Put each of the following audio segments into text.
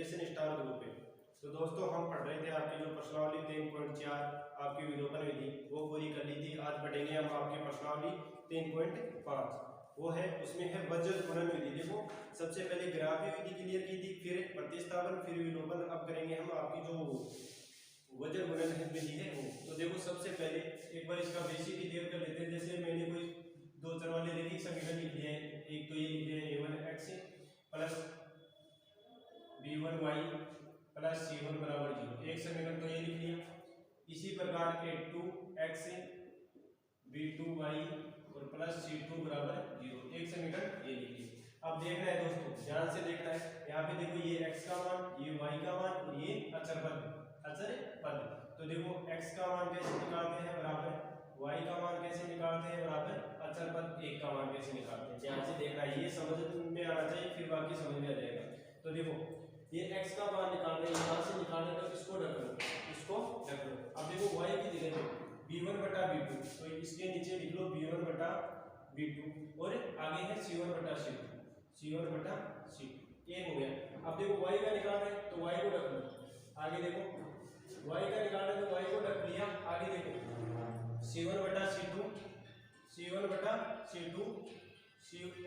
Relation star group है। तो दोस्तों हम पढ़ रहे थे आपकी जो प्रश्नावली 3.4 आपकी विलोपन विधि वो पूरी कर ली थी। आज पढ़ेंगे हम आपकी प्रश्नावली 3.5, वो है उसमें है वज्र गुणन विधि। देखो सबसे पहले ग्राफी विधि क्लियर की थी, फिर प्रतिस्थापन, फिर विलोपन। अब करेंगे हम आपकी जो वज्र गुणन विधि है वो। तो देखो सबसे पहले एक बार इसका बेसिक क्लियर कर लेते हैं। जैसे मैंने कोई दो चर वाले रैखिक समीकरण लिख लिए हैं। एक तो ये लिख लिया a1x plus b1y plus c1 बराबर 0, एक समीकरण तो ये लिख लिया। इसी प्रकार a2x b2y और प्लस c2 बराबर 0, एक समीकरण ये लिख लिया। अब देखना है दोस्तों, ध्यान से देखना है। यहाँ पे देखो ये x का मान, ये y का मान और ये अचर पद। तो देखो x का मान कैसे निकालते हैं, बराबर y का मान कैसे निकालते हैं, बराबर अचर पद 1 का मान कैसे निकालते हैं। ध्यान से देखना है, ये समझ में आना चाहिए, फिर बाकी समझ में आ जाएगा। तो देखो ये x का मान निकालना है, यहाँ से निकालना है तो इसको रख लो, इसको रख लो। अब देखो y की जगह पे b1 बटा b2, तो इसके नीचे लिख लो b1 बटा b2 और आगे है c1 बटा c2, एक हो गया। अब देखो y का निकालना है तो y को रख लो, आगे देखो y का निकालना है तो y को रख लिया, आगे देखो c1 बटा c2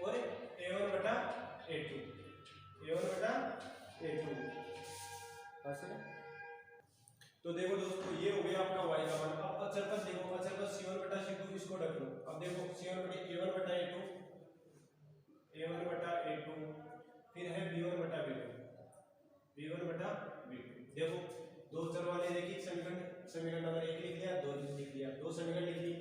और a1 बटा a2 तो देखो दोस्तों ये हो गया आपका y का मान। अब अचर पद देखो, अचर पद c1 बटा c2 इसको रख लो। अब देखो c1 बटे a1 बटा a2 फिर है b1 बटा b2। देखो दो चर वाले रैखिक समीकरण नंबर 1 लिख लिया, 2 लिख लिया, दो समीकरण लिख ली।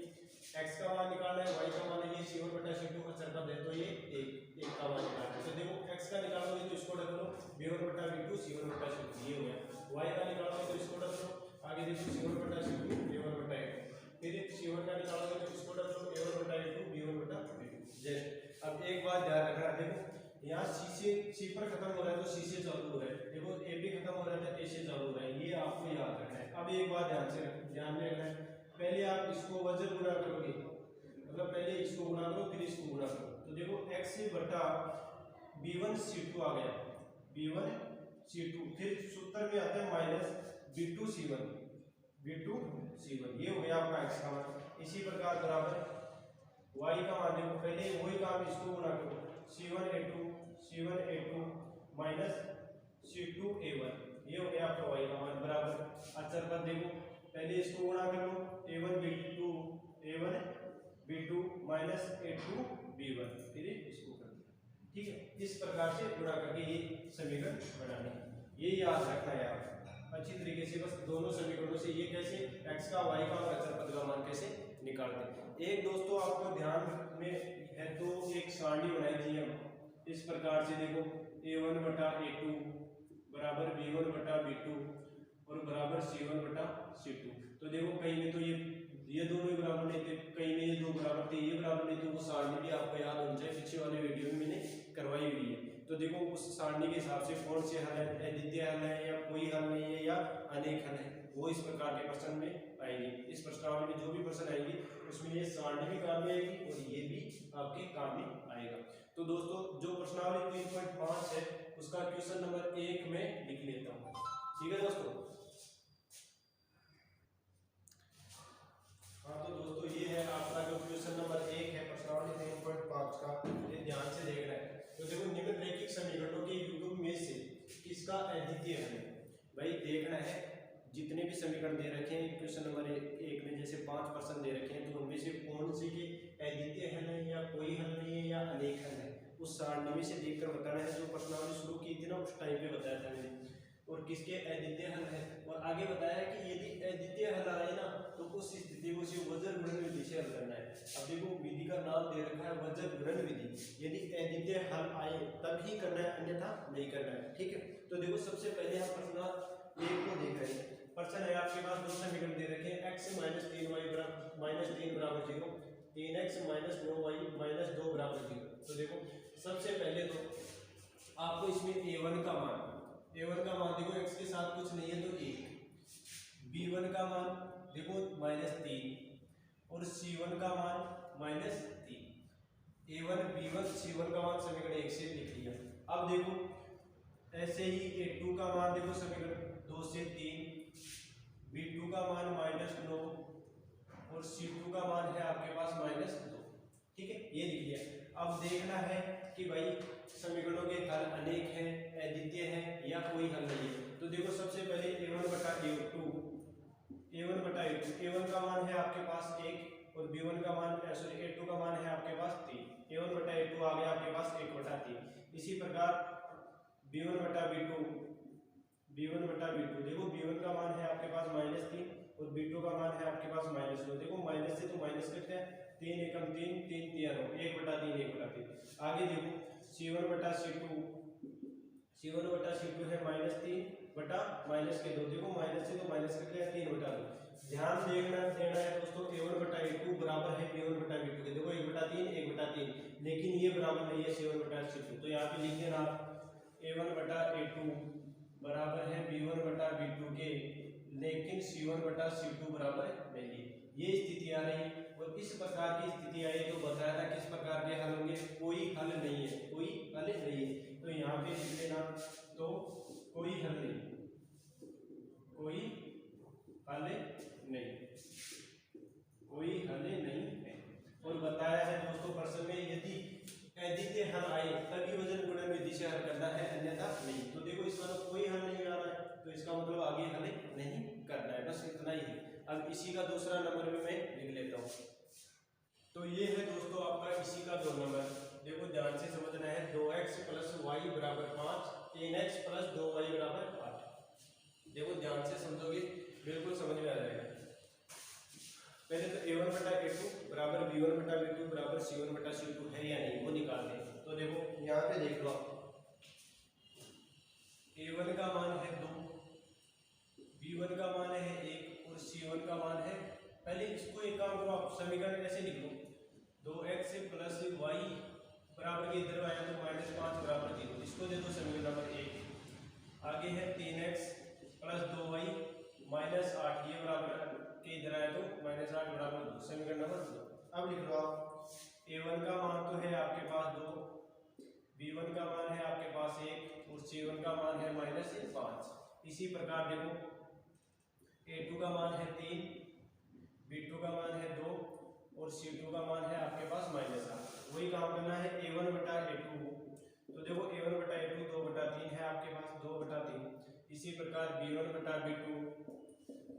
x का मान निकालना है, y का मान है, ये c1 बटा c2 अचर पद है तो ये 1 का मान निकालना है। तो देखो x का निकालोगे तो इसको रख लो b1 बटा b2 c1 बटा c2, ये हो गया। y का निकालोगे तो इसको रख लो, आगे देखो c1 बटा c2 a1 बटा a2, फिर c1 का निकालोगे तो इसको रख लो a1 बटा a2 b1 बटा b2। जैसे अब एक बात ध्यान रखना, देखो यहाँ C पर खत्म हो रहा है तो C से चालू हो रहा है, देखो A पे खत्म हो रहा है तो A से चालू हो रहा है, ये आपको याद रखना है। अब एक बात ध्यान में रखना है, पहले आप इसको वज्र गुणा करोगे, मतलब पहले इसको गुणा करो फिर इसको गुणा करो। तो देखो x बटा b1 c2 आ गया, b1 c2, फिर सूत्र में आता है माइनस b2 c1, ये हो गया आपका x का मान। इसी प्रकार बराबर y का मान देखो, पहले वही काम इसको गुणा करो, c1 a2 minus c2 a1, ये हो गया आपका y का मान। बराबर अचर पद देखो, पहले इसको गुणा कर लो a1 b2 minus a2 b1, फिर इसको कर दिया। ठीक है, इस प्रकार से गुणा करके ये समीकरण बनाने, ये याद रखना है आप अच्छी तरीके से। बस दोनों समीकरणों से ये कैसे x का y का और अचर पद का मान कैसे निकालते हैं। एक दोस्तों आपको ध्यान में है तो एक सारणी बनाई थी हम इस प्रकार से, देखो a1 बटा a2 बराबर b1 बटा b2 और बराबर c1 बटा c2। तो देखो कहीं में तो ये दोनों ही बराबर नहीं थे, कहीं में ये दो बराबर थे, ये बराबर नहीं थे। वो सारणी भी आपको याद होनी चाहिए, पीछे वाले वीडियो में मैंने करवाई हुई है। तो देखो उस सारणी के हिसाब से कौन से हल है, अद्वितीय हल है या कोई हल नहीं है या अनेक हल है, वो इस प्रकार के प्रश्न में आएंगे। इस प्रश्नावली में जो भी प्रश्न आएंगे उसमें ये सारणी भी काम में आएगी और ये भी आपके काम में आएगा। तो दोस्तों जो प्रश्नावली 3.5 है उसका क्वेश्चन नंबर 1 में लिख लेता हूँ, ठीक है दोस्तों। हाँ तो दोस्तों ये है आपका जो क्वेश्चन नंबर 1 है प्रश्नावली 3.5 का, ये ध्यान से देखना है। तो देखो निम्न रैखिक समीकरणों के युग्म में से किसका अद्वितीय हल है, भाई देखना है। जितने भी समीकरण दे रखे हैं क्वेश्चन नंबर 1 में, जैसे 5 प्रश्न दे रखे हैं, तो उनमें से कौन सी के अद्वितीय हल है या कोई हल नहीं है या अनेक हल है, उस सारणी में से देखकर बताना है। जो प्रश्नावली शुरू की थी ना उस टाइम पे बताया था मैंने, और किसके अद्वितीय हल है, और आगे बताया कि यदि अद्वितीय हल आए ना तो उस स्थिति को सिर्फ वज्र गुणन विधि से हल करना है। अब देखो विधि का नाम दे रखा है वज्र गुणन विधि, यदि अद्वितीय हल आए तब ही करना है, अन्यथा नहीं करना है। ठीक है, तो देखो सबसे पहले हम प्रश्न 1 को देख रहे हैं। प्रश्न है आपके पास दो समीकरण दे रखे हैं, x माइनस 3 बराबर 0, 3x माइनस 9y माइनस 2 बराबर 0। तो देखो सबसे पहले तो आपको इसमें a1 का मान देखो x के साथ कुछ नहीं है तो 1, b1 का मान देखो -3 और c1 का मान -3, a1 b1 c1 का मान समीकरण 1 से लिख लिया। अब देखो ऐसे ही a2 का मान देखो समीकरण 2 से 3, b2 का मान -9 और c2 का मान है आपके पास -2। ठीक है, ये लिख लिया। अब देखना है कि भाई समीकरणों के हल अनेक हैं, अद्वितीय हैं या कोई हल नहीं है। तो देखो सबसे पहले a1 बटा a2, a1 बटा a2, a1 का मान है आपके पास 1 और b1 का मान सॉरी a2 का मान है आपके पास 3, a1 बटा a2 आ गया आपके पास 1 बटा 3। इसी प्रकार b1 बटा b2, b1 बटा b2, देखो b1 का मान है आपके पास -3 और b2 का मान है आपके पास -2। देखो माइनस से तो माइनस करते हैं, 3 एकम 3, 3 3 1 बटा 3 1 बटा 3। आगे देखो c1 बटा c2, c1 बटा c2 है -3 बटा -2। देखो माइनस से तो माइनस करते हैं, 3 बटा 2। ध्यान देना है दोस्तों, a1 बटा a2 बराबर है b1 बटा b2 के। देखो 1 बटा 3 1 बटा 3, लेकिन ये बराबर नहीं है c1 बटा c2। तो यहाँ पे लिख देना a1 बटा a2 बराबर है b1 बटा b2 के, लेकिन c1 बटा c2 बराबर नहीं है। ये स्थिति आ रही है और इस प्रकार की स्थिति आई तो बताया था किस प्रकार के हल होंगे, कोई हल नहीं है, कोई हल नहीं है। तो यहाँ पे लिख देना, तो कोई हल नहीं, कोई हल नहीं, कोई हल नहीं है। और बताया है दोस्तों प्रश्न में यदि अद्वितीय हल आए तभी वजन गुणन विधि से हल करना है, अन्यथा नहीं। तो देखो इसका तो कोई हल नहीं आ रहा है, तो इसका मतलब आगे हल नहीं करना है, बस इतना ही है। अब इसी का दूसरा नंबर भी मैं लिख लेता हूँ। तो ये है दोस्तों आपका इसी का 2 नंबर। देखो ध्यान से समझना है, 2x प्लस वाई बराबर 5, 3x प्लस 2y बराबर 8। देखो ध्यान से समझोगे बिल्कुल समझ में आ जाएगा। पहले तो a1 बटा a2 बराबर b1 बटा b2 बराबर c1 बटा c2 है या नहीं वो निकाल दें। तो देखो यहाँ पे देख लो, a1 का मान है 2, b1 का मान है 1 और c1 का मान है, पहले इसको एक काम करो, आप समीकरण ऐसे लिख लो, 2x प्लस वाई बराबर के इधर आया तो -5 बराबर 0, इसको दे दो समीकरण नंबर 1। आगे है 3x प्लस 2y -8, ये बराबर के इधर आया तो -8 बराबर 2, समीकरण नंबर 2। अब लिख लो आप, a1 का मान तो है आपके पास 2, b1 का मान है आपके पास 1 और c1 का मान है -5। इसी प्रकार देखो a2 का मान है 3, b2 का मान है 2 और c2 का मान है आपके पास -8। वही काम करना है a1 बटा a2। तो देखो a1 बटा a2 2 बटा 3 है आपके पास, 2 बटा 3। इसी प्रकार b1 बटा b2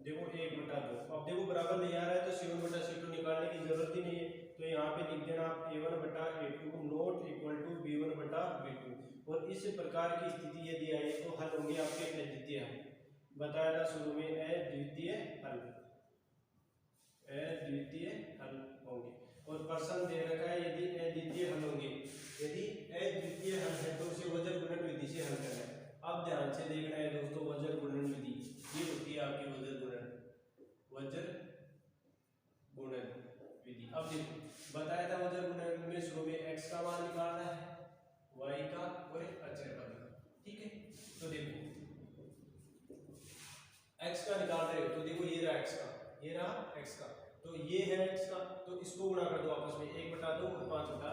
देखो 1 बटा 2। अब देखो बराबर नहीं आ रहा है तो c1 बटा c2 निकालने की जरूरत ही नहीं है। तो यहाँ पे लिख देना आप a1 बटा a2 not equal to b1 बटा b2। और इस प्रकार की स्थिति यदि आई तो हल होंगे आपके अद्वितीय हल। बताया था शुरू में अद्वितीय हल, अद्वितीय हल होंगे। और प्रश्न दे रखा है यदि अद्वितीय हल होंगे, यदि अद्वितीय हल है तो उसे वज्र गुणन विधि से हल करना है। अब ध्यान से देखना है दोस्तों, वज्र गुणन विधि ये होती है आपकी वज्र गुणन, वज्र गुणन विधि। अब देखो बताया था वज्र गुणन में शुरू में x का मान निकालना है, y का और अचर का, ठीक है। तो देखो x का निकाल रहे हो तो देखो ये रहा x का, ये रहा x का, तो ये है x का, तो इसको गुणा कर दो आपस में, 1 बटा 2 और 5 बटा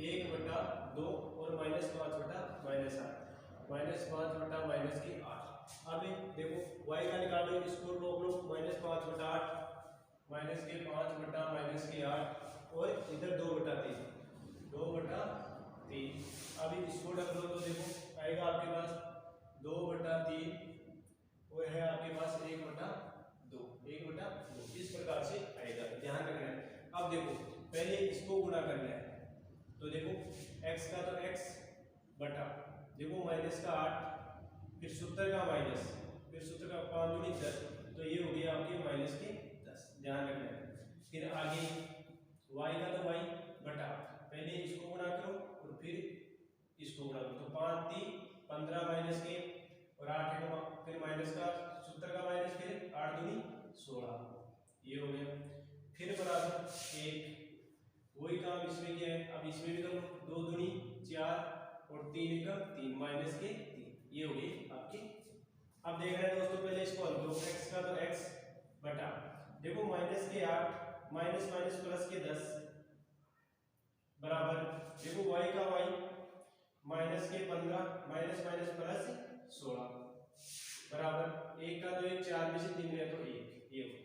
1 बटा 2 और -5 बटा -8, -5 बटा -8। अब देखो y का निकाल रहे हो, इसको रोक लो, -5 बटा 8 माइनस के 5 बटा -8 और इधर 2 बटा 3, 2 बटा 3। अब इसको रख लो तो देखो आएगा आपके पास 2 बटा 3 और है आपके पास 1 बटा 2, 1 बटा 2, इस प्रकार से आएगा, ध्यान रखना है। अब देखो पहले इसको गुणा करना है, तो देखो x का तो x बटा देखो माइनस का 8 फिर सूत्र का माइनस फिर सूत्र का 5 दूनी 10, तो ये हो गया आपके माइनस के 10, ध्यान रखना है। फिर आगे y का तो y बटा, पहले इसको गुणा करो और फिर इसको गुणा करो, तो 5 3 15 माइनस के और 8 है फिर माइनस का सूत्र का माइनस फिर 8 दूनी 16, ये हो गया। फिर बराबर 1, वही काम इसमें किया है, अब इसमें भी करो, 2 दूनी 4 और 3 का 3 माइनस के 3, ये हो गई आपकी। अब देख रहे हैं दोस्तों पहले इसको हल करो, x का तो x बटा देखो माइनस के 8 माइनस माइनस प्लस के 10 बराबर देखो y का y माइनस के 15 माइनस माइनस प्लस 16 बराबर 1 का तो 1 4 में से 3 गया तो 1 ये हो।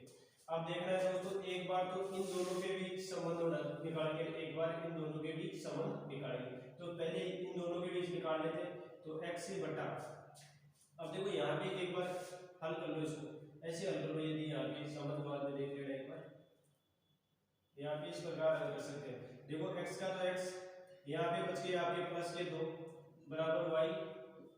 अब देखना है दोस्तों एक बार तो इन दोनों के बीच संबंध निकाल के एक बार इन दोनों के बीच संबंध निकालेंगे। तो पहले इन दोनों के बीच निकाल लेते हैं तो x बटा, अब देखो यहाँ पे एक बार हल कर लो इसको, ऐसे हल कर लो। यदि यहाँ पे संबंध बाद में देख लेना एक बार, यहाँ पे इस प्रकार हल कर सकते हैं। देखो x का तो x, यहाँ पे बच गया आपके प्लस के 2 बराबर y,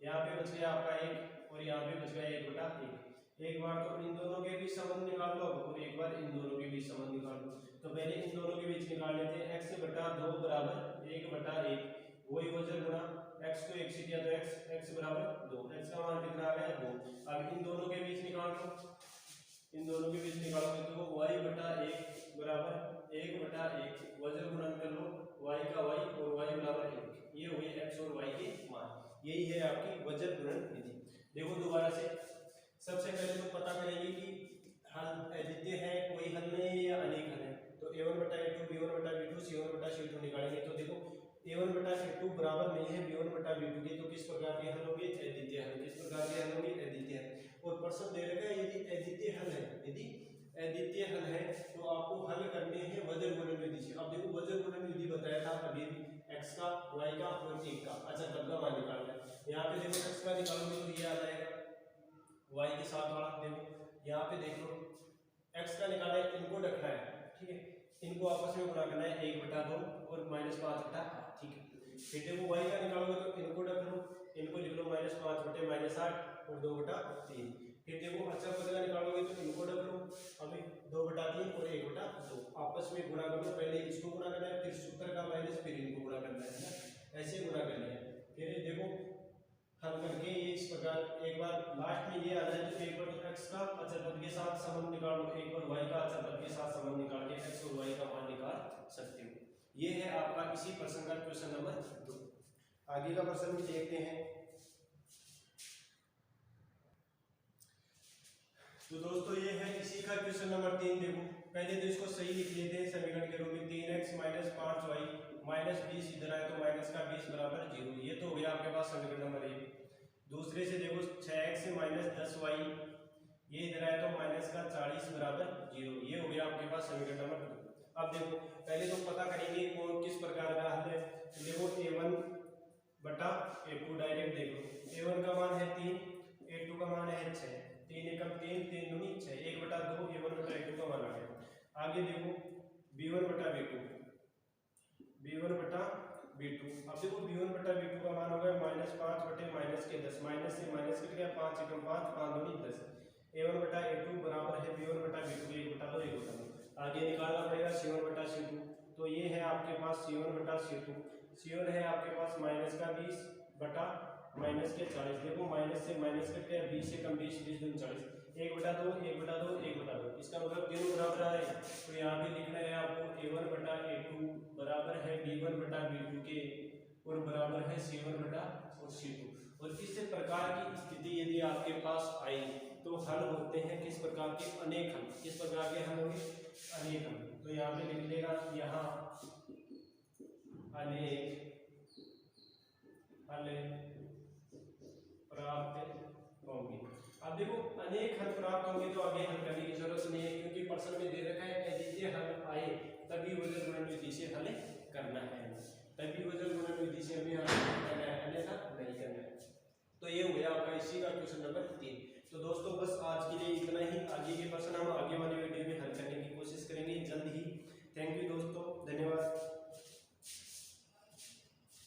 यहाँ पे बच गया आपका 1 और यहाँ पे बच गया 1 बटा 1। एक बार तो इन दोनों के बीच संबंध निकाल लो और एक बार इन दोनों के बीच संबंध निकाल लो। तो पहले इन दोनों के बीच निकाल लेते हैं। x बटा 2 बराबर 1 बटा 1, वही वजन गुणा x को 1 से किया तो x बराबर 2, x का मान कितना आ गया 2। अब इन दोनों के बीच निकाल लो, इन दोनों के बीच निकालोगे तो y बटा 1 बराबर 1 बटा 1, वजन गुणन कर लो y का y और y बराबर 1, ये हुए x और y के मान। यही है आपकी वजन गुणन विधि। देखो दोबारा से, सबसे पहले तो पता करेंगे कि हल अद्वितीय है, कोई हल नहीं है या अनेक हल है। तो a1 बटा a2 b1 बटा b2 c1 बटा c2 निकालेंगे। तो देखो a1 बटा a2 बराबर नहीं है b1 बटा b2 के, तो किस प्रकार के हल होंगे अद्वितीय हल। किस प्रकार के हल होंगे अद्वितीय हल। और प्रश्न दे रखा है यदि अद्वितीय हल है, यदि अद्वितीय हल है तो आपको हल करने हैं वजन गुणन विधि से। अब देखो वजन गुणन विधि बताया था अभी x का y का और 1 का। अच्छा तब का मान निकालना है। यहाँ पे देखो x का निकालोगे तो ये आ जाएगा y के साथ वाला। देखो यहाँ पे देख लो x का निकालना है, इनको रखना है, ठीक है, इनको आपस में गुणा करना है 1 बटा 2 और -5 बटा 8, ठीक है। फिर देखो y का निकालोगे तो इनको रख लो, इनको लिख लो -5 बटे -8 और 2 बटा 3। फिर देखो अचर पद का निकालोगे तो इनको रख लो, अभी 2 बटा 3 और 1 बटा 2 आपस में गुणा कर लो। पहले इसको गुणा करना है, फिर सूत्र का माइनस, फिर इनको गुणा करना है ना, ऐसे गुणा करना है। फिर देखो हल करके ये इस प्रकार एक बार लास्ट में ये आ जाए तो एक बार तो x का अचर पद के साथ संबंध निकाल लो, एक बार y का अचर पद के साथ संबंध निकाल के x और y का मान निकाल सकते हो। ये है आपका इसी प्रश्न का क्वेश्चन नंबर 2। आगे का प्रश्न भी देखते हैं। तो दोस्तों ये है इसी का क्वेश्चन नंबर 3। देखो पहले तो इसको सही लिख लेते हैं समीकरण के रूप में। 3x माइनस 5y माइनस 20 इधर आए तो माइनस का 20 बराबर 0, ये तो हो गया आपके पास समीकरण नंबर 1। दूसरे से देखो 6x माइनस 10y, ये इधर आए तो माइनस का 40 बराबर 0, ये हो गया आपके पास समीकरण नंबर 2। अब देखो पहले तो पता करेंगे कौन किस प्रकार का हल है। देखो a1 बटा a2 डायरेक्ट देख लो, a1 का मान है 3, a2 का मान है 6, 3 एकम 3 3 दूनी 6, 1 बटा 2 a1 बटा a2 का मान आ गया। आगे देखो b1 बटा b2, b1 बटा b2, अब देखो b1 बटा b2 का मान हो गया -5 बटे माइनस के 10, माइनस से माइनस कट गया, 5 एकम 5 5 दूनी 10, a1 बटा a2 बराबर है b1 बटा b2 1 बटा 2 1 बटा 2। आगे निकालना पड़ेगा c1 बटा c2, तो ये है आपके पास c1 बटा c2, c1 है आपके पास माइनस का 20 बटा माइनस के 40। देखो माइनस से माइनस कट गया, 20 से कम 20 20 दूनी 40, 1 बटा 2 1 बटा 2 1 बटा 2, इसका मतलब तीनों बराबर आ रहे हैं। तो यहाँ पे लिखना है आपको a1 बटा a2 बराबर है b1 बटा b2 के और बराबर है c1 बटा और c2। और इस प्रकार की स्थिति यदि आपके पास आई तो हल होते हैं किस प्रकार के अनेक हल। किस प्रकार के हल होंगे अनेक हल। तो यहाँ पे लिख लेगा यहाँ अनेक हल प्राप्त होंगे। अब देखो अनेक हल प्राप्त होंगे तो आगे हल करने की जरूरत नहीं है, क्योंकि प्रश्न में दे रखा है अद्वितीय हल आए तभी वजन गुणन विधि से हल करना है, तभी वजन गुणन विधि से हमें हल करना है, अन्यथा नहीं करना है। तो ये हो गया आपका इसी का क्वेश्चन नंबर 3। तो दोस्तों बस आज के लिए इतना ही। आगे के प्रश्न हम आगे वाले